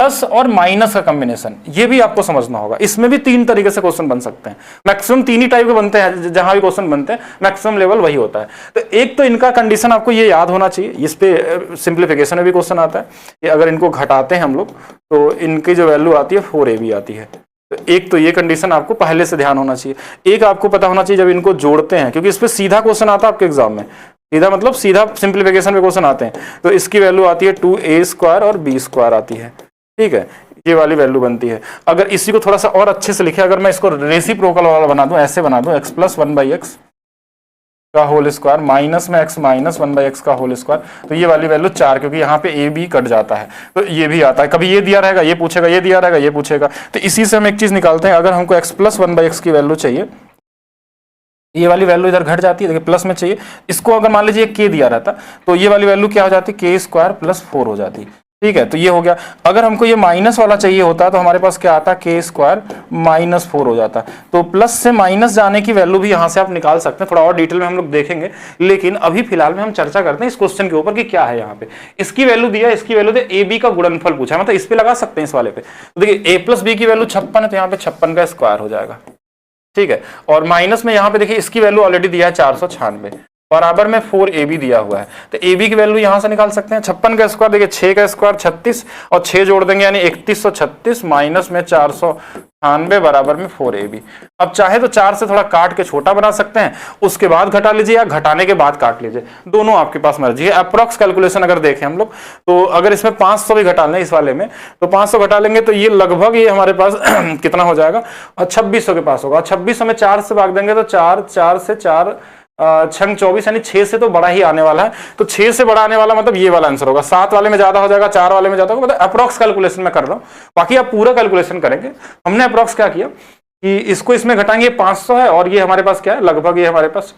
Plus और minus का combination, ये भी आपको समझना होगा। इसमें भी 3 तरीके से क्वेश्चन बन सकते हैं, मैक्सिमम 3 ही टाइप के बनते हैं, जहां भी क्वेश्चन बनते हैं मैक्सिमम लेवल वही होता है। तो एक तो इनका कंडीशन आपको ये याद होना चाहिए, इस पे सिंप्लीफिकेशन में भी क्वेश्चन आता है कि अगर इनको घटाते हैं हम लोग तो इनकी जो वैल्यू आती है 4ab आती है। तो एक तो ये कंडीशन आपको पहले से ध्यान होना चाहिए। एक आपको पता होना चाहिए जब इनको जोड़ते हैं, क्योंकि इस पे सीधा क्वेश्चन आता है आपके एग्जाम में, सीधा मतलब सीधा सिंप्लीफिकेशन में क्वेश्चन आते हैं, तो इसकी वैल्यू आती है 2a² और b² आती है, ठीक है, ये वाली वैल्यू बनती है। अगर इसी को थोड़ा सा और अच्छे से लिखे, अगर मैं इसको रेसिप्रोकल वाला बना दूं, ऐसे बना दूं, x + 1/x का होल स्क्वायर माइनस में x - 1/x का होल स्क्वायर, तो ये वाली वैल्यू 4, क्योंकि यहाँ पे a b कट जाता है तो ये भी आता है। कभी ये दिया रहेगा ये पूछेगा, ये दिया रहेगा ये पूछेगा, तो इसी से हम एक चीज निकालते हैं। अगर हमको x + 1/x की वैल्यू चाहिए, ये वाली वैल्यू इधर घट जाती है, देखिए प्लस में चाहिए, इसको अगर मान लीजिए k दिया रहता तो ये वाली वैल्यू क्या हो जाती, k² + 4 हो जाती, ठीक है, तो ये हो गया। अगर हमको ये माइनस वाला चाहिए होता तो हमारे पास क्या आता, k² - 4 हो जाता। तो प्लस से माइनस जाने की वैल्यू भी यहां से आप निकाल सकते हैं, थोड़ा और डिटेल में हम लोग देखेंगे, लेकिन अभी फिलहाल में हम चर्चा करते हैं इस क्वेश्चन के ऊपर कि क्या है यहाँ पे। इसकी वैल्यू दिया, इसकी वैल्यू दे, ए बी का गुणनफल पूछा है, मतलब इस पे लगा सकते हैं इस वाले पे। तो देखिए a + b की वैल्यू 56 है, तो यहाँ पे 56 का स्क्वायर हो जाएगा, ठीक है, और माइनस में यहाँ पे देखिए इसकी वैल्यू ऑलरेडी दिया है 496, बराबर में 4ab दिया हुआ है, तो ab की वैल्यू यहां से निकाल सकते हैं। 56 का स्क्वायर देखिए 6 का स्क्वायर 36 और 6 जोड़ देंगे यानी 3136 माइनस में 498 बराबर में 4ab। अब चाहे तो 4 से थोड़ा काट के छोटा बना सकते हैं, उसके बाद घटा लीजिए या घटाने के बाद काट लीजिए, दोनों आपके पास मर्जी है। अप्रॉक्स कैलकुलेशन अगर देखें हम लोग तो अगर इसमें 500 भी घटा लें इस वाले में, तो 500 घटा लेंगे तो ये लगभग ये हमारे पास कितना हो जाएगा, 2600 के पास होगा। 2600 में 4 से भाग देंगे तो 4 से 4 6 24 यानी 6 से तो बड़ा ही आने वाला है, तो 6 से बड़ा आने वाला मतलब ये वाला आंसर होगा। 7 वाले में ज्यादा हो जाएगा, 4 वाले में ज्यादा होगा, मतलब अप्रॉक्स कैलकुलेशन में कर रहा हूं, बाकी आप पूरा कैलकुलेशन करेंगे। हमने अप्रॉक्स क्या किया कि इसको इसमें घटाएंगे, 500 है और ये हमारे पास क्या है, लगभग ये हमारे पास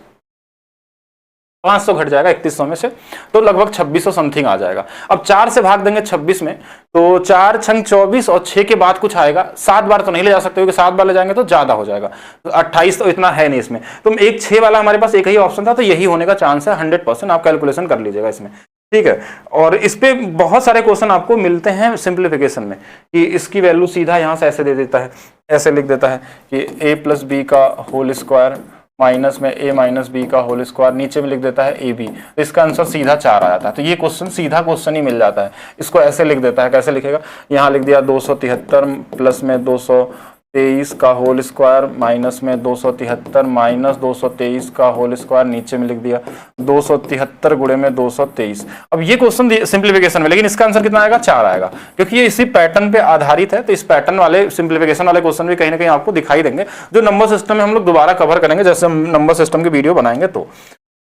500 घट जाएगा 3100 में से, तो लगभग 2600 समथिंग आ जाएगा। अब 4 से भाग देंगे 26 में, तो 4 6 24 और 6 के बाद कुछ आएगा, 7 बार तो नहीं ले जा सकते क्योंकि 7 बार ले जाएंगे तो ज्यादा हो जाएगा, तो 28 तो इतना है नहीं इसमें, तो एक 6 वाला हमारे पास एक ही ऑप्शन था, तो यही होने का चांस है 100%। आप कैलकुलेशन कर लीजिएगा इसमें, ठीक है। और इस पे बहुत सारे क्वेश्चन आपको मिलते हैं सिंप्लीफिकेशन में कि इसकी वैल्यू सीधा यहां से ऐसे दे देता है, ऐसे लिख देता है कि a + b का होल स्क्वायर माइनस में a - b का होल स्क्वायर, नीचे में लिख देता है ab, तो इसका आंसर सीधा 4 आ जाता है। तो ये क्वेश्चन सीधा क्वेश्चन ही मिल जाता है। इसको ऐसे लिख देता है, कैसे लिखेगा, यहाँ लिख दिया 273 प्लस में 223 का होल स्क्वायर माइनस में 273 माइनस 223 का होल स्क्वायर, नीचे में लिख दिया 273 गुणे में 223। अब ये क्वेश्चन सिंप्लीफिकेशन में, लेकिन इसका आंसर कितना आएगा, 4 आएगा, क्योंकि ये इसी पैटर्न पे आधारित है। तो इस पैटर्न वाले सिंप्लीफिकेशन वाले क्वेश्चन भी कहीं ना कहीं आपको दिखाई देंगे, जो नंबर सिस्टम में हम लोग दोबारा कवर करेंगे जैसे हम नंबर सिस्टम की वीडियो बनाएंगे। तो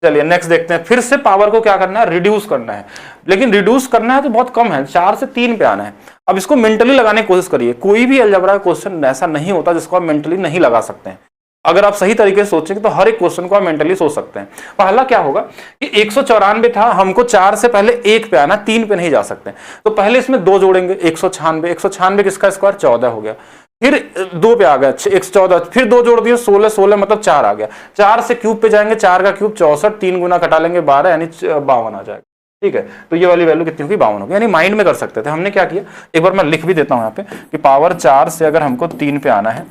चलिए नेक्स्ट देखते हैं। फिर से पावर को क्या करना है, रिड्यूस करना है, लेकिन रिड्यूस करना है तो बहुत कम है, 4 से 3 पे आना है। अब इसको मेंटली लगाने की कोशिश करिए, कोई भी अलजेब्रा क्वेश्चन ऐसा नहीं होता जिसको आप मेंटली नहीं लगा सकते हैं। अगर आप सही तरीके से सोचेंगे तो हर एक क्वेश्चन को आप मेंटली सोच सकते हैं। पहला क्या होगा कि 194 था, हमको 4 से पहले 1 पे आना, 3 पे नहीं जा सकते, तो पहले इसमें 2 जोड़ेंगे, 196, 196 किसका स्क्वायर 14 हो गया, फिर 2 पे आ गया 114, फिर 2 जोड़ दिए 16, 16 मतलब 4 आ गया, 4 से क्यूब पे जाएंगे, 4 का क्यूब 64, 3 गुना कटा लेंगे 12 यानी 52 आ जाएगा, ठीक है। तो ये वाली वैल्यू कितनी होगी, 52 होगी, यानी माइंड में कर सकते थे। हमने क्या किया, एक बार मैं लिख भी देता हूं यहाँ पे कि पावर 4 से अगर हमको 3 पे आना है,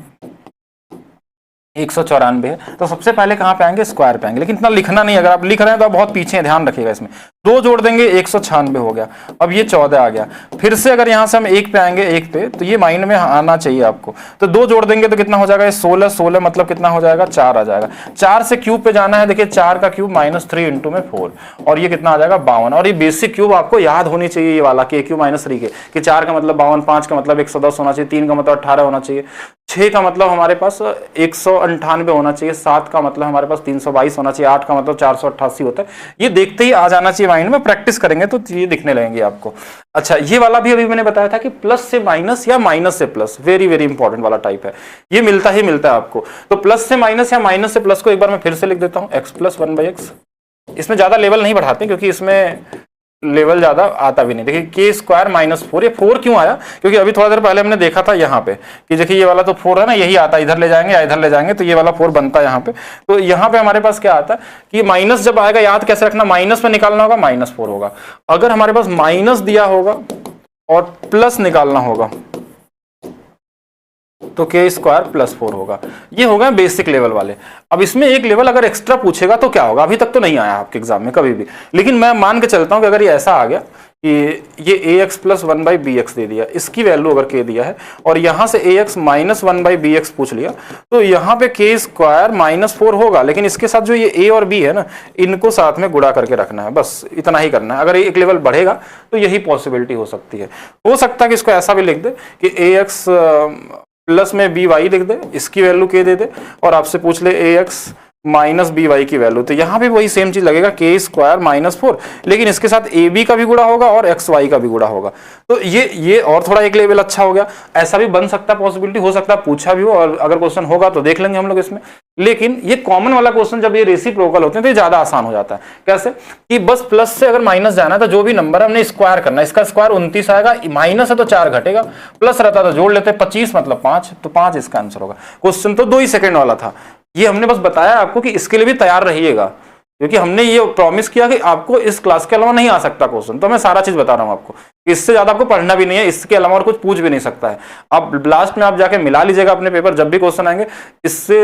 194 है, तो सबसे पहले कहां पे आएंगे, स्क्वायर पे आएंगे, लेकिन इतना लिखना नहीं, अगर आप लिख रहे हैं तो आप बहुत पीछे हैं, ध्यान रखिएगा। इसमें 2 जोड़ देंगे 196 हो गया, अब ये 14 आ गया, फिर से अगर यहां से हम 1 पे आएंगे, 1 पे, तो ये माइंड में आना चाहिए आपको, तो 2 जोड़ देंगे तो कितना हो जाएगा, ये 16, 16 मतलब कितना हो जाएगा, 4 आ जाएगा। 4 से क्यूब पे जाना है, देखिए 4 का क्यूब -3 इंटू में 4, और ये कितना आ जाएगा 52। और ये बेसिक क्यूब आपको याद होनी चाहिए, ये वाला k क्यूब -3 के, कि 4 का मतलब 52, 5 का मतलब 110 होना चाहिए, 3 का मतलब 18 होना चाहिए, 6 का मतलब हमारे पास 198 होना चाहिए, 7 का मतलब हमारे पास 322 होना चाहिए, 8 का मतलब 488 होता है। ये देखते ही आ जाना चाहिए माइंड में, प्रैक्टिस करेंगे तो ये दिखने लगेंगे आपको। अच्छा, ये वाला भी अभी मैंने बताया था कि प्लस से माइनस या माइनस से प्लस, वेरी वेरी इंपॉर्टेंट वाला टाइप है, ये मिलता ही मिलता है आपको। तो प्लस से माइनस या माइनस से प्लस को एक बार मैं फिर से लिख देता हूं, x + 1/x। इसमें ज्यादा लेवल नहीं बढ़ाते क्योंकि इसमें लेवल ज्यादा आता भी नहीं। देखिए k² -4, ये 4 क्यों आया, क्योंकि अभी थोड़ा देर पहले हमने देखा था यहाँ पे कि देखिए ये वाला तो 4 है ना, यही आता है, इधर ले जाएंगे या इधर ले जाएंगे तो ये वाला 4 बनता है यहाँ पे। तो यहाँ पे हमारे पास क्या आता है कि माइनस जब आएगा, याद कैसे रखना, माइनस में निकालना होगा, -4 होगा। अगर हमारे पास माइनस दिया होगा और प्लस निकालना होगा तो k स्क्वायर प्लस 4 होगा। ये हो गए बेसिक लेवल वाले। अब इसमें एक लेवल अगर एक्स्ट्रा पूछेगा तो क्या होगा, अभी तक तो नहीं आया आपके एग्जाम में कभी भी, लेकिन मैं मान के चलता हूं कि अगर ये ऐसा आ गया कि ये ax प्लस 1/bx दे दिया, इसकी वैल्यू अगर k दिया है और यहां से ax माइनस 1/bx पूछ लिया, तो यहाँ पे k स्क्वायर माइनस 4 होगा, लेकिन इसके साथ जो ये a और b है ना, इनको साथ में गुणा करके रखना है, बस इतना ही करना है। अगर एक लेवल बढ़ेगा तो यही पॉसिबिलिटी हो सकती है। हो सकता है कि इसको ऐसा भी लिख दे कि ax प्लस में बी वाई लिख दे, इसकी वैल्यू के दे दे, और आपसे पूछ ले ए एक्स माइनस बी वाई की वैल्यू, तो यहां भी वही सेम चीज लगेगा के स्क्वायर माइनस 4, लेकिन इसके साथ ए बी का भी गुणा होगा और एक्स वाई का भी गुणा होगा। तो ये और थोड़ा एक लेवल अच्छा हो गया। ऐसा भी बन सकता है, पॉसिबिलिटी हो सकता है पूछा भी हो, और अगर क्वेश्चन होगा तो देख लेंगे हम लोग इसमें। लेकिन ये कॉमन वाला क्वेश्चन जब ये रेसिप्रोकल होते हैं तो ये ज्यादा आसान हो जाता है। कैसे कि बस प्लस से अगर माइनस जाना है तो जो भी नंबर है हमने स्क्वायर करना है, इसका स्क्वायर 29 आएगा, माइनस है तो 4 घटेगा, प्लस रहता तो जोड़ लेते, 25 मतलब 5, तो 5 इसका आंसर होगा। क्वेश्चन तो 2 ही सेकंड वाला था, ये हमने बस बताया आपको कि इसके लिए भी तैयार रहिएगा, क्योंकि हमने ये प्रॉमिस किया कि आपको इस क्लास के अलावा नहीं आ सकता क्वेश्चन, तो मैं सारा चीज बता रहा हूं आपको। इससे ज्यादा आपको पढ़ना भी नहीं है, इसके अलावा और कुछ पूछ भी नहीं सकता है। अब लास्ट में आप जाके मिला लीजिएगा अपने पेपर, जब भी क्वेश्चन आएंगे इससे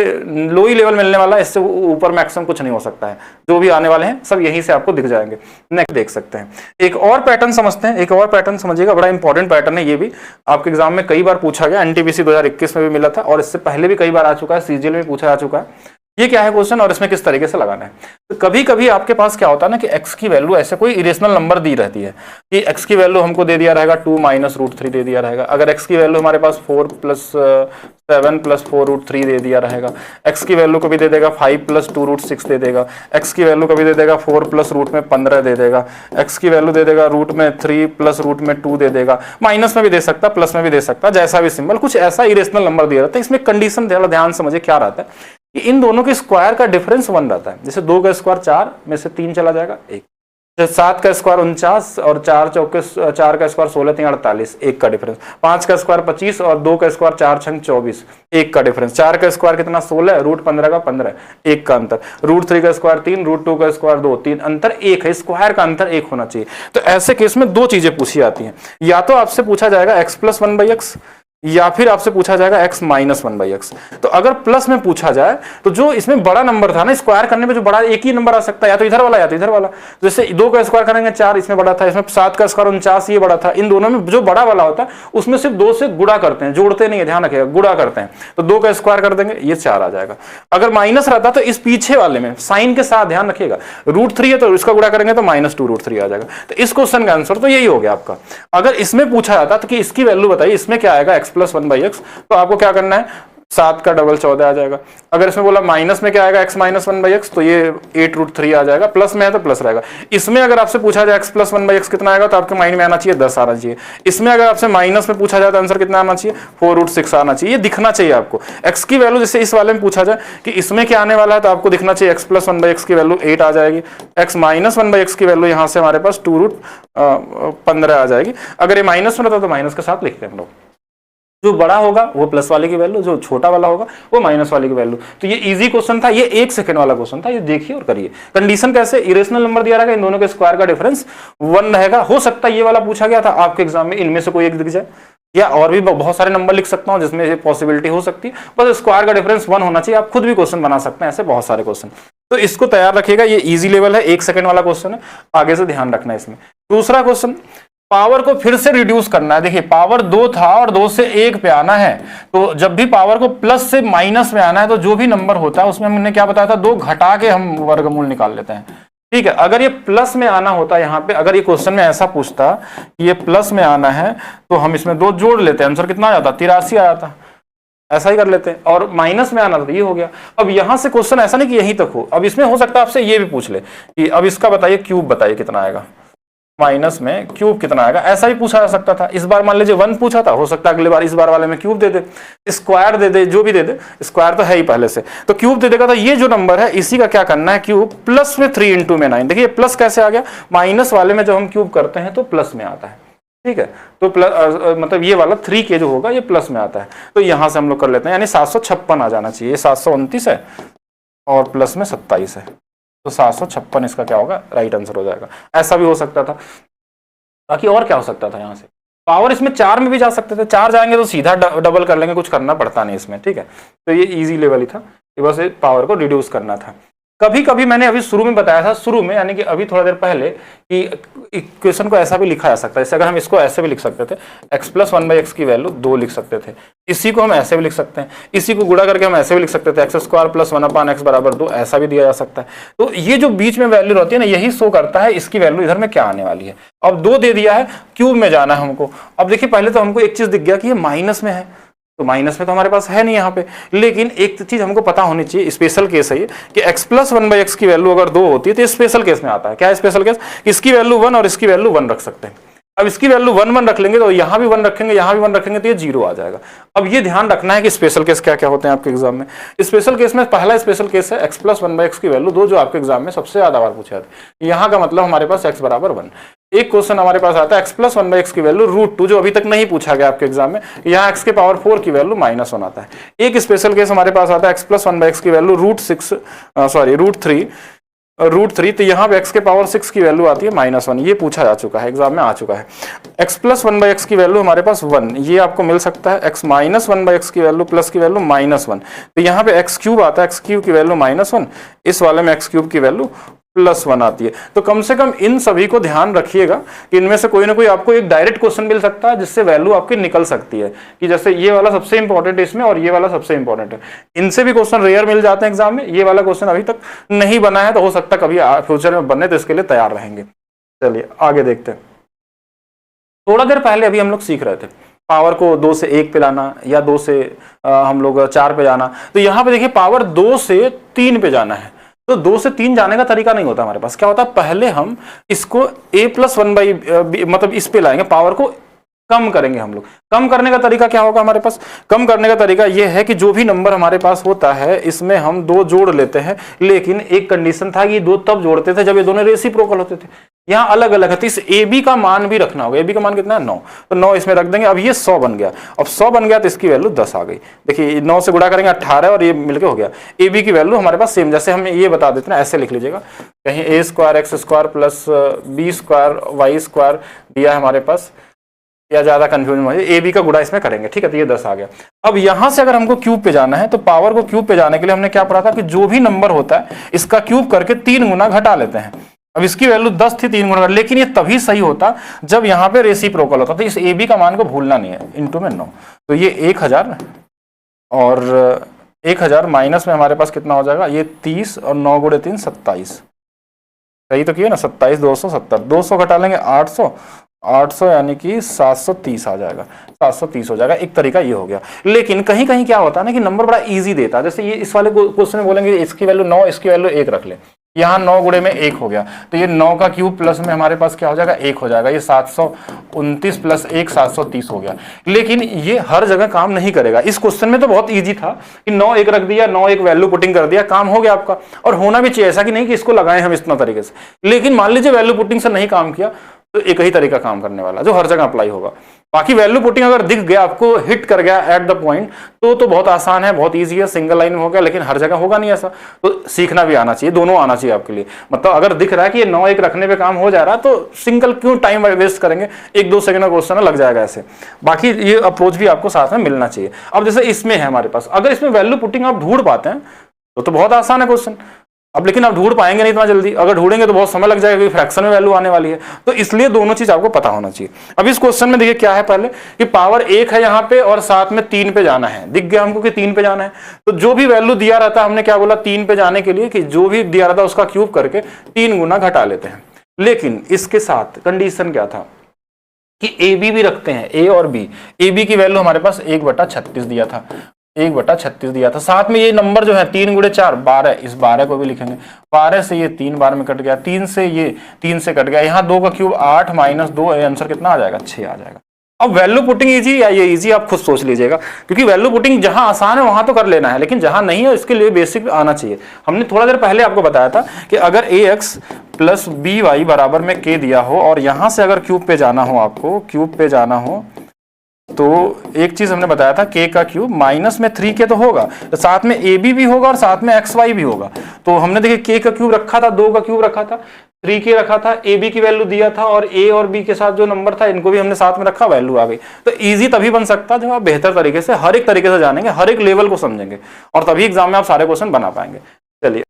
लो ही लेवल मिलने वाला है, इससे ऊपर मैक्सिमम कुछ नहीं हो सकता है। जो भी आने वाले हैं सब यहीं से आपको दिख जाएंगे। नेक्स्ट देख सकते हैं, एक और पैटर्न समझते हैं। एक और पैटर्न समझिएगा, बड़ा इंपॉर्टेंट पैटर्न है ये भी, आपके एग्जाम में कई बार पूछा गया, एनटीपीसी 2021 में भी मिला था और इससे पहले भी कई बार आ चुका है, सीजीएल में पूछा जा चुका है। ये क्या है क्वेश्चन और इसमें किस तरीके से लगाना है। तो कभी कभी आपके पास क्या होता है ना कि x की वैल्यू ऐसे कोई इरेशनल नंबर दी रहती है कि x की वैल्यू हमको दे दिया रहेगा 2 माइनस रूट 3 दे दिया रहेगा। अगर x की वैल्यू हमारे पास 4 प्लस 7 प्लस 4 रूट 3 दे दिया रहेगा, x की वैल्यू कभी दे देगा 5 प्लस 2 रूट 6 दे देगा, x की वैल्यू कभी दे देगा 4 प्लस रूट में 15 दे देगा, x की वैल्यू दे देगा रूट में 3 प्लस रूट में 2 दे देगा, माइनस में भी दे सकता, प्लस में भी दे सकता, जैसा भी सिंबल, कुछ ऐसा इरेशनल नंबर दिया रहता है। इसमें कंडीशन ध्यान समझे क्या रहता है कि इन दोनों के स्क्वायर का डिफरेंस 1 रहता है। जैसे 2 का स्क्वायर 4 में से 3 चला जाएगा 1, जैसे 7 का स्क्वायर 49 और 4 चौके 4 का स्क्वायर 16 3 48, 1 का डिफरेंस। 5 का स्क्वायर 25 और 2 का स्क्वायर 4 6 24, 1 का डिफरेंस। 4 का स्क्वायर कितना 16, रूट 15 का 15, 1 का अंतर। रूट 3 का स्क्वायर 3, रूट 2 का स्क्वायर 2, 3 अंतर 1 है, स्क्वायर का अंतर 1 होना चाहिए। तो ऐसे केस में 2 चीजें पूछी जाती हैं, या तो आपसे पूछा जाएगा x प्लस 1/x या फिर आपसे पूछा जाएगा x माइनस 1/x। तो अगर प्लस में पूछा जाए तो जो इसमें बड़ा नंबर था ना, स्क्वायर करने में जो बड़ा एक ही नंबर आ सकता है, या तो इधर वाला या तो इधर वाला। जैसे 2 का स्क्वायर करेंगे 4, इसमें बड़ा था, इसमें 7 का स्क्वायर 49, ये बड़ा था। इन दोनों में जो बड़ा वाला होता है उसमें सिर्फ 2 से गुणा करते हैं, जोड़ते नहीं है, ध्यान रखिएगा, गुणा करते हैं। तो 2 का स्क्वायर कर देंगे, ये 4 आ जाएगा। अगर माइनस रहता तो इस पीछे वाले में साइन के साथ, ध्यान रखिएगा, रूट 3 है तो इसका गुणा करेंगे तो -2 रूट 3 आ जाएगा। तो इस क्वेश्चन का आंसर तो यही हो गया आपका। अगर इसमें पूछा जाता तो कि इसकी वैल्यू बताइए, इसमें क्या आएगा x प्लस 1/x, तो आपको क्या करना है, 7 का डबल 14 आ जाएगा। अगर इसमें बोला माइनस में क्या आएगा x माइनस 1/x, तो ये 8 रूट 3 आ जाएगा। प्लस में है तो प्लस रहेगा। इसमें अगर आपसे पूछा जाए x प्लस 1/x कितना आएगा, तो आपके माइंड में आना चाहिए 10 आना चाहिए। इसमें अगर आपसे माइनस में पूछा जाए तो आंसर कितना आना चाहिए, 4 रूट 6 आना चाहिए। ये दिखना चाहिए आपको x की वैल्यू। जैसे इस वाले में पूछा जाए कि इसमें क्या आने वाला है, तो आपको दिखना चाहिए x प्लस 1/x की वैल्यू 8 आ जाएगी, x माइनस 1/x की वैल्यू यहाँ से हमारे पास 2 रूट 15 आ जाएगी। अगर ये माइनस में रहता तो माइनस के साथ लिखते हैं हम लोग। जो बड़ा होगा वो प्लस वाले की वैल्यू, जो छोटा वाला होगा वो माइनस वाले की वैल्यू। तो ये इजी क्वेश्चन था, ये 1 सेकंड वाला क्वेश्चन था, ये देखिए और करिए। कंडीशन कैसे, इरेशनल नंबर दिया रहेगा, इन दोनों के स्क्वायर का डिफरेंस 1 रहेगा। हो सकता है ये वाला पूछा गया था आपके एग्जाम में, इनमें से कोई एक दिख जाए, या और भी बहुत सारे नंबर लिख सकता हूं जिसमें ये पॉसिबिलिटी हो सकती है, बस स्क्वायर का डिफरेंस 1 होना चाहिए। आप खुद भी क्वेश्चन बना सकते हैं, ऐसे बहुत सारे क्वेश्चन। तो इसको तैयार रखिएगा, ये इजी लेवल है, 1 सेकंड वाला क्वेश्चन है, आगे से ध्यान रखना है इसमें। दूसरा क्वेश्चन, पावर को फिर से रिड्यूस करना है। देखिए पावर 2 था और 2 से 1 पे आना है, तो जब भी पावर को प्लस से माइनस में आना है तो जो भी नंबर होता है उसमें हमने क्या बताया था, 2 घटा के हम वर्गमूल निकाल लेते हैं। ठीक है, अगर ये प्लस में आना होता है यहाँ पे, अगर ये क्वेश्चन में ऐसा पूछता कि ये प्लस में आना है तो हम इसमें 2 जोड़ लेते हैं, आंसर कितना आ जाता, 83 आ जाता। ऐसा ही कर लेते हैं। और माइनस में आना तो ये हो गया। अब यहां से क्वेश्चन ऐसा नहीं कि यहीं तक हो, अब इसमें हो सकता है आपसे ये भी पूछ ले कि अब इसका बताइए क्यूब बताइए कितना आएगा, माइनस में क्यूब कितना आएगा, ऐसा भी पूछा जा सकता था। इस बार मान लीजिए 1 पूछा था, हो सकता है अगली बार इस बार वाले में क्यूब दे दे, स्क्वायर दे दे, जो भी दे दे, स्क्वायर तो है ही पहले से, तो क्यूब दे देगा। तो ये जो नंबर है इसी का क्या करना है, क्यूब प्लस में 3 इंटू में 9। देखिए प्लस कैसे आ गया, माइनस वाले में जब हम क्यूब करते हैं तो प्लस में आता है। ठीक है, तो प्लस मतलब ये वाला 3 के जो होगा ये प्लस में आता है, तो यहां से हम लोग कर लेते हैं, यानी 756 आ जाना चाहिए। 729 है और प्लस में 27 है, तो 756 इसका क्या होगा, राइट आंसर हो जाएगा। ऐसा भी हो सकता था। बाकी और क्या हो सकता था यहाँ से, पावर इसमें 4 में भी जा सकते थे, 4 जाएंगे तो सीधा डबल कर लेंगे, कुछ करना पड़ता नहीं इसमें, ठीक है। तो ये इजी लेवल ही था, ये बस पावर को रिड्यूस करना था। कभी कभी मैंने अभी शुरू में बताया था, शुरू में यानी कि अभी थोड़ा देर पहले, कि इक्वेशन को ऐसा भी लिखा जा सकता है, जैसे अगर हम इसको ऐसे भी लिख सकते थे, x + 1/x की वैल्यू 2 लिख सकते थे, इसी को हम ऐसे भी लिख सकते हैं, इसी को गुणा करके हम ऐसे भी लिख सकते थे, x² + 1/x = 2, ऐसा भी दिया जा सकता है। तो ये जो बीच में वैल्यू रहती है ना, यही शो करता है इसकी वैल्यू इधर में क्या आने वाली है। अब 2 दे दिया है, क्यूब में जाना है हमको। अब देखिए पहले तो हमको एक चीज दिख गया कि ये माइनस में है, तो माइनस में तो हमारे पास है नहीं यहाँ पे, लेकिन एक चीज हमको पता होनी चाहिए, स्पेशल केस है ये, कि x + 1/x की वैल्यू अगर 2 होती है तो ये स्पेशल केस में आता है। क्या है स्पेशल केस? इसकी वैल्यू 1 और इसकी वैल्यू 1 रख सकते हैं। अब इसकी वैल्यू 1 1 रख लेंगे तो यहाँ भी 1 रखेंगे, यहाँ भी 1 रखेंगे तो ये 0 आ जाएगा। अब ये ध्यान रखना है कि स्पेशल केस क्या क्या होते हैं आपके एग्जाम में। स्पेशल केस में पहला स्पेशल केस है x + 1/x की वैल्यू 2, जो आपके एग्जाम में सबसे ज्यादा बार पूछा जाता है। यहाँ का मतलब हमारे पास x = 1। एक क्वेश्चन हमारे पास आता है x + 1/x की वैल्यू √2, जो अभी तक नहीं पूछा गया आपके एग्जाम में, यहाँ x के पावर 4 की वैल्यू -1 आता है। एक स्पेशल केस हमारे पास आता है x + 1/x की वैल्यू √3, तो यहाँ पे x के पावर 6 की वैल्यू आती है -1। ये पूछा जा चुका है, एग्जाम में आ चुका है। x + 1/x की वैल्यू हमारे पास 1, ये आपको मिल सकता है। x - 1/x की वैल्यू प्लस की वैल्यू -1, तो यहाँ पे x³ आता है, x³ की वैल्यू -1, इस वाले में x³ की वैल्यू +1 आती है। तो कम से कम इन सभी को ध्यान रखिएगा कि इनमें से कोई ना कोई आपको एक डायरेक्ट क्वेश्चन मिल सकता है जिससे वैल्यू आपकी निकल सकती है, कि जैसे ये वाला सबसे इंपॉर्टेंट है इसमें और ये वाला सबसे इंपॉर्टेंट है। इनसे भी क्वेश्चन रेयर मिल जाते हैं एग्जाम में। ये वाला क्वेश्चन अभी तक नहीं बना है, तो हो सकता है कभी फ्यूचर में बनने, तो इसके लिए तैयार रहेंगे। चलिए आगे देखते हैं। थोड़ा देर पहले अभी हम लोग सीख रहे थे पावर को 2 से 1 पे लाना, या 2 से हम लोग 4 पे जाना। तो यहाँ पे देखिए पावर 2 से 3 पे जाना है, तो 2 से 3 जाने का तरीका नहीं होता हमारे पास। क्या होता है, पहले हम इसको a + 1/b मतलब इस पे लाएंगे, पावर को कम करेंगे हम लोग। कम करने का तरीका क्या होगा हमारे पास? कम करने का तरीका यह है कि जो भी नंबर हमारे पास होता है इसमें हम 2 जोड़ लेते हैं, लेकिन एक कंडीशन था कि 2 तब जोड़ते थे जब ये दोनों रेसिप्रोकल होते थे। यहाँ अलग अलग है, तो इस AB का मान भी रखना होगा। AB का मान कितना है? 9, तो 9 इसमें रख देंगे। अब ये 100 बन गया, अब 100 बन गया तो इसकी वैल्यू 10 आ गई। देखिए 9 से गुणा करेंगे 18 और ये मिलके हो गया। AB की वैल्यू हमारे पास सेम, जैसे हम ये बता देते हैं, ऐसे लिख लीजिएगा, कहीं a² x² + b² y² दिया है हमारे पास, या ज्यादा कंफ्यूजन हो जाए, AB का गुणा इसमें करेंगे, ठीक है। तो ये 10 आ गया। अब यहां से अगर हमको क्यूब पे जाना है, तो पावर को क्यूब पे जाने के लिए हमने क्या पढ़ा था कि जो भी नंबर होता है इसका क्यूब करके 3 गुना घटा लेते हैं। अब इसकी वैल्यू 10 थी, 3 गुना, लेकिन ये तभी सही होता जब यहाँ पे रेसिप्रोकल होता। तो इस AB का मान को भूलना नहीं है, इंटू में 9, तो ये 1000, और 1000 माइनस में हमारे पास कितना हो जाएगा, ये 30, और 9 × 3 27, सही तो किया ना, 27, 270, 200 घटा लेंगे 800, 800 यानी कि 730 आ जाएगा, 730 हो जाएगा। एक तरीका ये हो गया। लेकिन कहीं कहीं क्या होता है ना कि नंबर बड़ा इजी देता है, जैसे ये इस वाले क्वेश्चन में बोलेंगे इसकी वैल्यू 9, इसकी वैल्यू 1 रख ले, यहाँ 9 गुणे में 1 हो गया, तो ये 9 का क्यूब प्लस में हमारे पास क्या हो जाएगा, 1 हो जाएगा। ये 729 + 1 730 हो गया। लेकिन ये हर जगह काम नहीं करेगा। इस क्वेश्चन में तो बहुत इजी था कि 9 1 रख दिया, 9 1 वैल्यू पुटिंग कर दिया, काम हो गया आपका। और होना भी चाहिए, ऐसा कि नहीं कि इसको लगाएं हम इस तरीके से। लेकिन मान लीजिए वैल्यू पुटिंग से नहीं काम किया, तो एक ही तरीका काम करने वाला जो हर जगह अप्लाई होगा। बाकी वैल्यू पुटिंग अगर दिख गया आपको, हिट कर गया एट द पॉइंट, तो बहुत आसान है, बहुत इजी है, सिंगल लाइन में हो गया। लेकिन हर जगह होगा नहीं ऐसा, तो सीखना भी आना चाहिए, दोनों आना चाहिए आपके लिए। मतलब अगर दिख रहा है कि ये 9 1 रखने पे काम हो जा रहा है, तो सिंगल क्यों टाइम वेस्ट करेंगे, 1-2 सेकंड का क्वेश्चन लग जाएगा ऐसे। बाकी ये अप्रोच भी आपको साथ में मिलना चाहिए। अब जैसे इसमें है हमारे पास, अगर इसमें वैल्यू पुटिंग आप ढूंढ पाते हैं तो बहुत आसान है क्वेश्चन। अब लेकिन आप ढूंढ पाएंगे नहीं इतना जल्दी, अगर ढूंढेंगे तो बहुत समय लग जाएगा, क्योंकि फ्रैक्शन में वैल्यू आने वाली है। तो इसलिए दोनों चीज आपको पता होना चाहिए। अब इस क्वेश्चन में देखिए क्या है, पहले कि पावर 1 है यहाँ पे और साथ में 3 पे जाना है। दिख गया हमको कि 3 पे जाना है, तो जो भी वैल्यू दिया रहता है, हमने क्या बोला 3 पे जाने के लिए कि जो भी दिया रहता है उसका क्यूब करके 3 गुना घटा लेते हैं। लेकिन इसके साथ कंडीशन क्या था कि AB भी रखते हैं, A और B। AB की वैल्यू हमारे पास 1/36 दिया था, 1/36 दिया था। साथ में ये नंबर जो है 3 × 4 12, इस 12 को भी लिखेंगे। 12 से ये 3 बार में कट गया, 3 से ये 3 से कट गया, यहाँ 2 का क्यूब 8 - 2, आंसर कितना आ जाएगा, 6 आ जाएगा। अब वैल्यू पुटिंग इजी या ये इजी आप खुद सोच लीजिएगा, क्योंकि वैल्यू पुटिंग जहां आसान है वहां तो कर लेना है, लेकिन जहां नहीं है इसके लिए बेसिक आना चाहिए। हमने थोड़ा देर पहले आपको बताया था कि अगर ax + by बराबर में k दिया हो और यहां से अगर क्यूब पे जाना हो, आपको क्यूब पे जाना हो, तो एक चीज हमने बताया था k का क्यूब माइनस में 3k तो होगा, तो साथ में ab भी होगा और साथ में xy भी होगा। तो हमने देखिए k का क्यूब रखा था, 2 का क्यूब रखा था, 3k रखा था, ab की वैल्यू दिया था और a और b के साथ जो नंबर था इनको भी हमने साथ में रखा, वैल्यू आ गई। तो इजी तभी बन सकता है जब आप बेहतर तरीके से हर एक तरीके से जानेंगे, हर एक लेवल को समझेंगे, और तभी एग्जाम में आप सारे क्वेश्चन बना पाएंगे। चलिए